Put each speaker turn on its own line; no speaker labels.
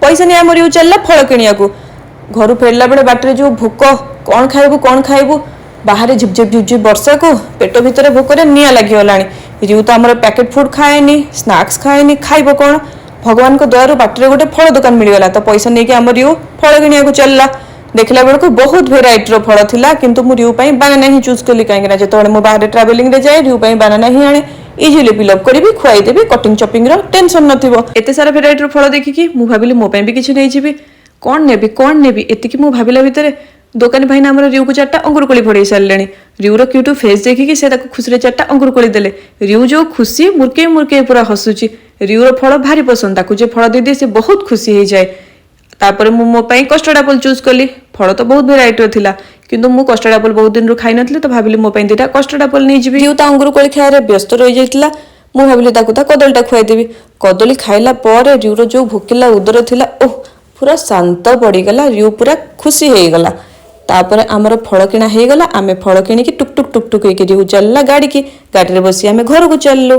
पैसा नहीं आम रिउ चलला फल किनिया को घर फेरला बेले बाटर जो भोक कौन खाइबू बाहर झिपझिप झिपझिप वर्षा को पेट भितर भोकर निआ लगिगला रिउ तो आम पैकेट फुड खाएनी स्नाक्स खाएनी खाइब कौन भगवान को दयारू बाटर गोटे फल दुकान मिलगला तो पैसा नहीं आम रिउ फल किनिया चलला देखला बेलू बहुत भेराइटर फल थिला किंतु मु रिउ पई बानाना ही चूज कली कहीं जो मु बाहर ट्रावेलिंग रे जाए रिउ पई बानाना ही आने इजिली पिलअप करी खुआई देवी कटिंग चपिंग टेंशन नथिबो एते सारा भेराइटर फल देखिकी मु भाबिली मो पई भी किछि नै जिबी कौन नेबी एतिकी मु भाबिला भितरे दोकानी भाई ना रिउ को 4टा अंगुर कोली फड़े सारे रिउर क्यूट फेस देखिकी से खुशी 4टा अंगुर कोली देले रिउ जो खुशी मुर्के मुर्के पूरा हसुची रिउर फल भारी पसंद ताकू जे फल दे दिए से बहुत खुशी हो जाए तापर मु मो पई कस्टर्ड एप्पल चूज कली फल तो बहुत भेराइटी थिला किंतु मु कस्टर्ड एप्पल बहुत दिन रु खाई नथले तो भाबिली मो पई दिटा कस्टर्ड एप्पल नै जिबी रिउ ता अंगुर कोली खायारे व्यस्त रहि जाइतला मु भाबिली ताकू ता कदलीटा खुआई देबी कदली खाइला पर रिउर जो भोकिला उदर थिला ओह पूरा शांत पड़गला रिउ पूरा खुशी हो गला तापर आमर फल किणा हो गला आमे फल किणी टुक टुक रिउ चलला गाड़ी की गाड़ी रे बसी आमे घर को चललु।